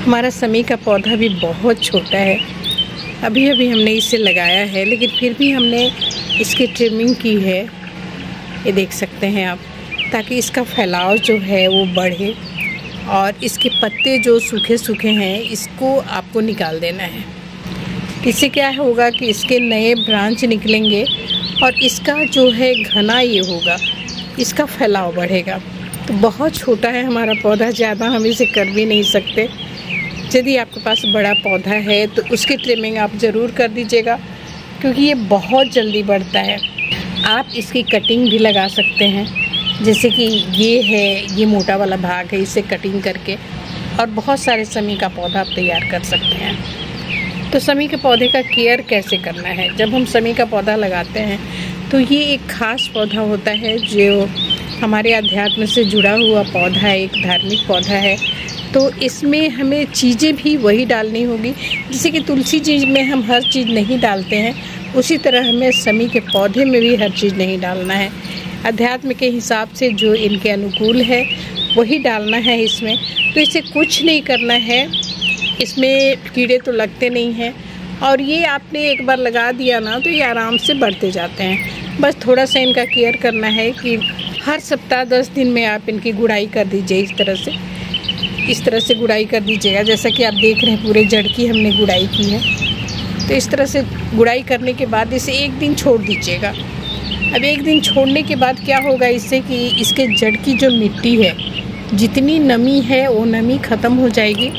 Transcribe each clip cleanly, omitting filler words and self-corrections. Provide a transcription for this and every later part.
हमारा समी का पौधा भी बहुत छोटा है, अभी अभी हमने इसे लगाया है, लेकिन फिर भी हमने इसकी ट्रिमिंग की है, ये देख सकते हैं आप, ताकि इसका फैलाव जो है वो बढ़े और इसके पत्ते जो सूखे सूखे हैं इसको आपको निकाल देना है। इससे क्या होगा कि इसके नए ब्रांच निकलेंगे और इसका जो है घना ये होगा, इसका फैलाव बढ़ेगा। तो बहुत छोटा है हमारा पौधा, ज़्यादा हम इसे कर भी नहीं सकते। यदि आपके पास बड़ा पौधा है तो उसकी ट्रिमिंग आप ज़रूर कर दीजिएगा, क्योंकि ये बहुत जल्दी बढ़ता है। आप इसकी कटिंग भी लगा सकते हैं, जैसे कि ये है, ये मोटा वाला भाग है, इसे कटिंग करके और बहुत सारे समी का पौधा आप तैयार कर सकते हैं। तो समी के पौधे का केयर कैसे करना है? जब हम समी का पौधा लगाते हैं तो ये एक ख़ास पौधा होता है जो हमारे अध्यात्म से जुड़ा हुआ पौधा है, एक धार्मिक पौधा है। तो इसमें हमें चीज़ें भी वही डालनी होगी, जैसे कि तुलसी जी में हम हर चीज़ नहीं डालते हैं, उसी तरह हमें समी के पौधे में भी हर चीज़ नहीं डालना है। अध्यात्म के हिसाब से जो इनके अनुकूल है वही डालना है इसमें। तो इसे कुछ नहीं करना है, इसमें कीड़े तो लगते नहीं हैं और ये आपने एक बार लगा दिया ना तो ये आराम से बढ़ते जाते हैं। बस थोड़ा सा इनका केयर करना है कि हर सप्ताह 10 दिन में आप इनकी गुड़ाई कर दीजिए। इस तरह से गुड़ाई कर दीजिएगा, जैसा कि आप देख रहे हैं पूरे जड़ की हमने गुड़ाई की है। तो इस तरह से गुड़ाई करने के बाद इसे एक दिन छोड़ दीजिएगा। अब एक दिन छोड़ने के बाद क्या होगा इससे कि इसके जड़ की जो मिट्टी है, जितनी नमी है वो नमी ख़त्म हो जाएगी।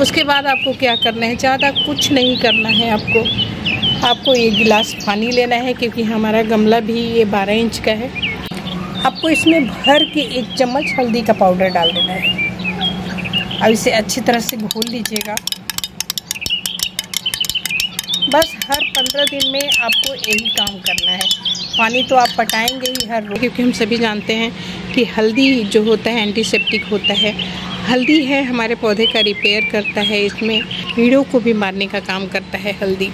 उसके बाद आपको क्या करना है, ज़्यादा कुछ नहीं करना है। आपको 1 गिलास पानी लेना है, क्योंकि हमारा गमला भी ये 12 इंच का है। आपको इसमें भर के 1 चम्मच हल्दी का पाउडर डाल देना है। अब इसे अच्छी तरह से घोल लीजिएगा। बस हर 15 दिन में आपको यही काम करना है। पानी तो आप पटाएंगे ही हर रोज, क्योंकि हम सभी जानते हैं कि हल्दी जो होता है एंटीसेप्टिक होता है। हल्दी है हमारे पौधे का रिपेयर करता है, इसमें कीड़ों को भी मारने का काम करता है हल्दी।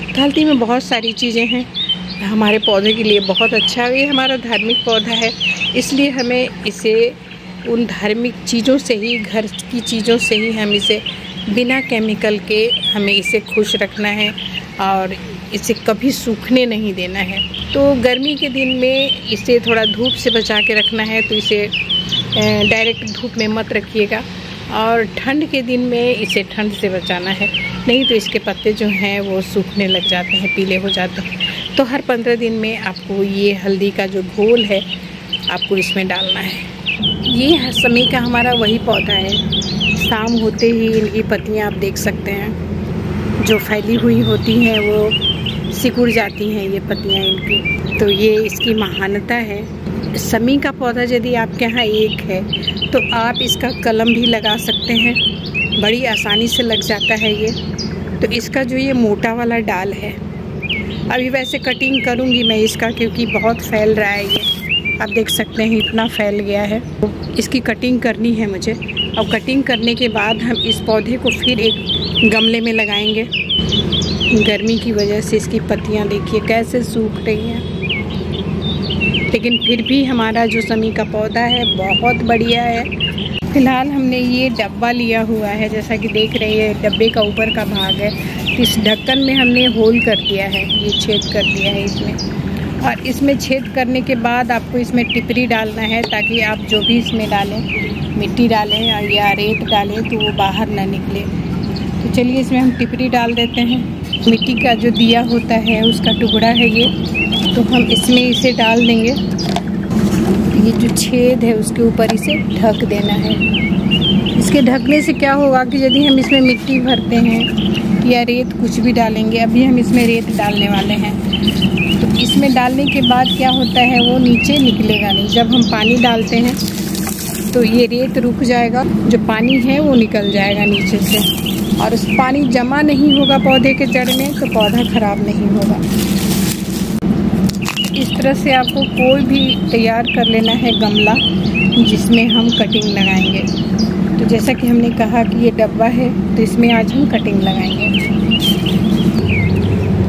तो हल्दी में बहुत सारी चीज़ें हैं, हमारे पौधे के लिए बहुत अच्छा है। ये हमारा धार्मिक पौधा है, इसलिए हमें इसे उन धार्मिक चीज़ों से ही, घर की चीज़ों से ही हम इसे बिना केमिकल के हमें इसे खुश रखना है और इसे कभी सूखने नहीं देना है। तो गर्मी के दिन में इसे थोड़ा धूप से बचा के रखना है, तो इसे डायरेक्ट धूप में मत रखिएगा। और ठंड के दिन में इसे ठंड से बचाना है, नहीं तो इसके पत्ते जो हैं वो सूखने लग जाते हैं, पीले हो जाते हैं। तो हर 15 दिन में आपको ये हल्दी का जो घोल है आपको इसमें डालना है। ये समी का हमारा वही पौधा है, शाम होते ही इनकी पत्तियाँ आप देख सकते हैं जो फैली हुई होती हैं वो सिकुड़ जाती हैं, ये पत्तियाँ इनकी। तो ये इसकी महानता है। समी का पौधा यदि आपके यहाँ एक है तो आप इसका कलम भी लगा सकते हैं, बड़ी आसानी से लग जाता है ये। तो इसका जो ये मोटा वाला डाल है, अभी वैसे कटिंग करूँगी मैं इसका, क्योंकि बहुत फैल रहा है ये, आप देख सकते हैं इतना फैल गया है। तो इसकी कटिंग करनी है मुझे, और कटिंग करने के बाद हम इस पौधे को फिर एक गमले में लगाएंगे। गर्मी की वजह से इसकी पत्तियां देखिए कैसे सूख रही हैं, लेकिन फिर भी हमारा जो समी का पौधा है बहुत बढ़िया है। फिलहाल हमने ये डब्बा लिया हुआ है, जैसा कि देख रहे हैं डब्बे का ऊपर का भाग है, इस ढक्कन में हमने होल कर दिया है, ये छेद कर दिया है इसमें। और इसमें छेद करने के बाद आपको इसमें टिपरी डालना है, ताकि आप जो भी इसमें डालें, मिट्टी डालें या रेत डालें तो वो बाहर ना निकले। तो चलिए इसमें हम टिपरी डाल देते हैं। मिट्टी का जो दिया होता है उसका टुकड़ा है ये, तो हम इसमें इसे डाल देंगे। ये जो छेद है उसके ऊपर इसे ढक देना है। इसके ढकने से क्या होगा कि यदि हम इसमें मिट्टी भरते हैं या रेत कुछ भी डालेंगे, अभी हम इसमें रेत डालने वाले हैं, तो इसमें डालने के बाद क्या होता है वो नीचे निकलेगा नहीं। जब हम पानी डालते हैं तो ये रेत रुक जाएगा, जो पानी है वो निकल जाएगा नीचे से, और उस पानी जमा नहीं होगा पौधे के जड़ में, तो पौधा खराब नहीं होगा। इस तरह से आपको कोई भी तैयार कर लेना है गमला जिसमें हम कटिंग लगाएंगे। तो जैसा कि हमने कहा कि ये डब्बा है, तो इसमें आज हम कटिंग लगाएंगे।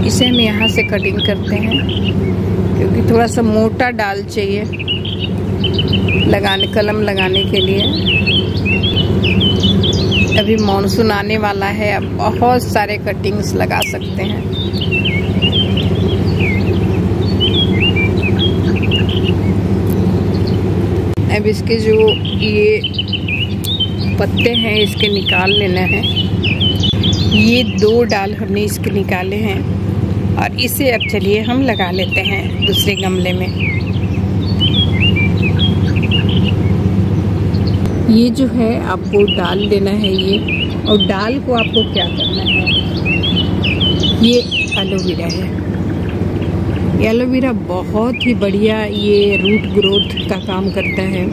इसे हम यहाँ से कटिंग करते हैं, क्योंकि थोड़ा सा मोटा डाल चाहिए कलम लगाने के लिए। अभी मॉनसून आने वाला है, अब बहुत सारे कटिंग्स लगा सकते हैं। अब इसके जो ये पत्ते हैं इसके निकाल लेना है। ये 2 डाल हमने इसके निकाले हैं और इसे अब चलिए हम लगा लेते हैं दूसरे गमले में। ये जो है आपको डाल देना है ये, और डाल को आपको क्या करना है, ये एलोवेरा है। एलोवेरा बहुत ही बढ़िया ये रूट ग्रोथ का काम करता है,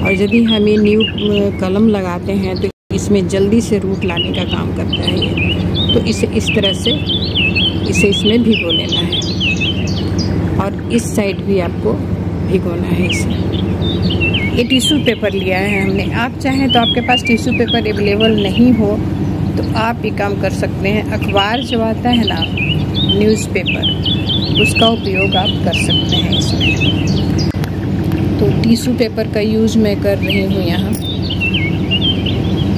और यदि हम ये न्यू कलम लगाते हैं तो इसमें जल्दी से रूट लाने का काम करता है ये। तो इसे इस तरह से इसे इसमें भिगो लेना है, और इस साइड भी आपको भिगोना है इसे। ये टिश्यू पेपर लिया है हमने। आप चाहें तो आपके पास टिश्यू पेपर अवेलेबल नहीं हो तो आप ये काम कर सकते हैं, अखबार जो आता है ना, न्यूज़पेपर, उसका उपयोग आप कर सकते हैं इसमें। तो टिश्यू पेपर का यूज़ मैं कर रही हूँ यहाँ।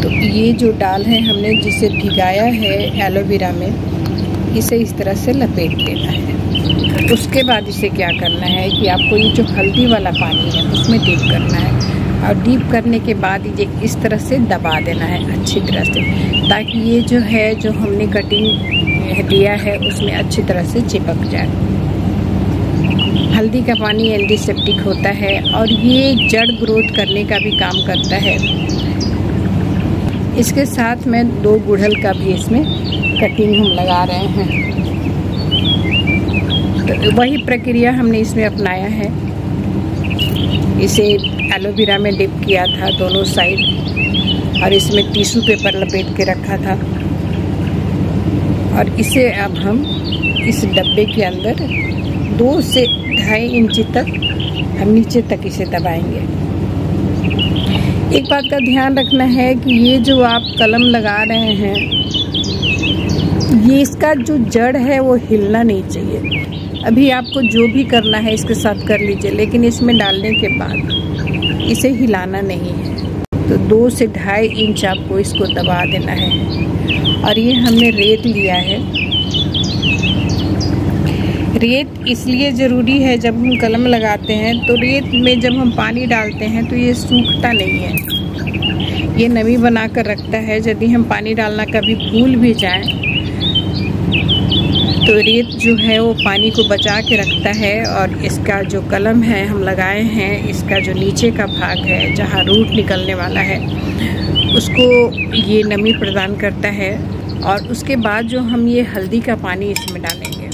तो ये जो डाल है हमने जिसे भिगाया है एलोवेरा में, इसे इस तरह से लपेट लेना है। उसके बाद इसे क्या करना है कि आपको ये जो हल्दी वाला पानी है उसमें डीप करना है, और डीप करने के बाद ये इस तरह से दबा देना है अच्छी तरह से, ताकि ये जो है जो हमने कटिंग दिया है उसमें अच्छी तरह से चिपक जाए। हल्दी का पानी एंटीसेप्टिक होता है और ये जड़ ग्रोथ करने का भी काम करता है। इसके साथ में 2 गुड़हल का भी इसमें कटिंग हम लगा रहे हैं। तो वही प्रक्रिया हमने इसमें अपनाया है। इसे एलोवेरा में डिप किया था दोनों साइड, और इसमें टिश्यू पेपर लपेट के रखा था, और इसे अब हम इस डब्बे के अंदर 2 से 2.5 इंच तक हम नीचे तक इसे दबाएंगे। एक बात का ध्यान रखना है कि ये जो आप कलम लगा रहे हैं, ये इसका जो जड़ है वो हिलना नहीं चाहिए। अभी आपको जो भी करना है इसके साथ कर लीजिए, लेकिन इसमें डालने के बाद इसे हिलाना नहीं है। तो 2 से 2.5 इंच आपको इसको दबा देना है। और ये हमने रेत लिया है। रेत इसलिए ज़रूरी है, जब हम कलम लगाते हैं तो रेत में जब हम पानी डालते हैं तो ये सूखता नहीं है, ये नमी बना कर रखता है। यदि हम पानी डालना कभी भूल भी जाएं तो रेत जो है वो पानी को बचा के रखता है, और इसका जो कलम है हम लगाए हैं, इसका जो नीचे का भाग है जहाँ रूट निकलने वाला है, उसको ये नमी प्रदान करता है। और उसके बाद जो हम ये हल्दी का पानी इसमें डालेंगे,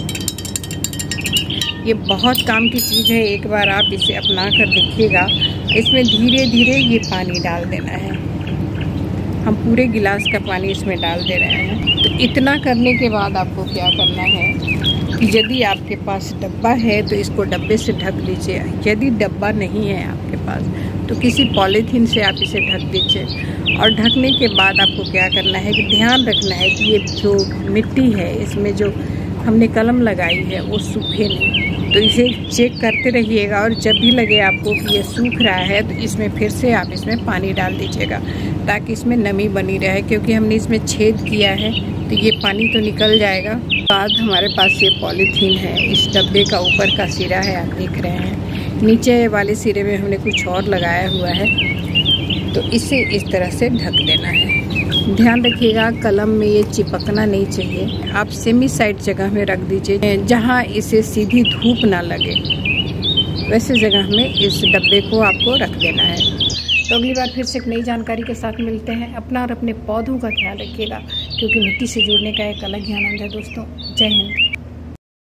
ये बहुत काम की चीज़ है। एक बार आप इसे अपना कर देखिएगा। इसमें धीरे धीरे ये पानी डाल देना है। हम पूरे गिलास का पानी इसमें डाल दे रहे हैं। तो इतना करने के बाद आपको क्या करना है कि यदि आपके पास डब्बा है तो इसको डब्बे से ढक लीजिए। यदि डब्बा नहीं है आपके पास तो किसी पॉलीथीन से आप इसे ढक दीजिए। और ढकने के बाद आपको क्या करना है कि ध्यान रखना है कि ये जो मिट्टी है इसमें जो हमने कलम लगाई है वो सूखे नहीं। तो इसे चेक करते रहिएगा, और जब भी लगे आपको कि ये सूख रहा है तो इसमें फिर से आप इसमें पानी डाल दीजिएगा, ताकि इसमें नमी बनी रहे। क्योंकि हमने इसमें छेद किया है तो ये पानी तो निकल जाएगा। बाद हमारे पास ये पॉलीथीन है, इस डब्बे का ऊपर का सिरा है, आप देख रहे हैं। नीचे वाले सिरे में हमने कुछ और लगाया हुआ है। तो इसे इस तरह से ढक देना है। ध्यान रखिएगा कलम में ये चिपकना नहीं चाहिए। आप सेमी साइड जगह में रख दीजिए जहाँ इसे सीधी धूप ना लगे, वैसे जगह में इस डब्बे को आपको रख देना है। तो अगली बार फिर से एक नई जानकारी के साथ मिलते हैं। अपना और अपने पौधों का ख्याल रखिएगा, क्योंकि मिट्टी से जुड़ने का एक अलग ही आनंद है दोस्तों। जय हिंद।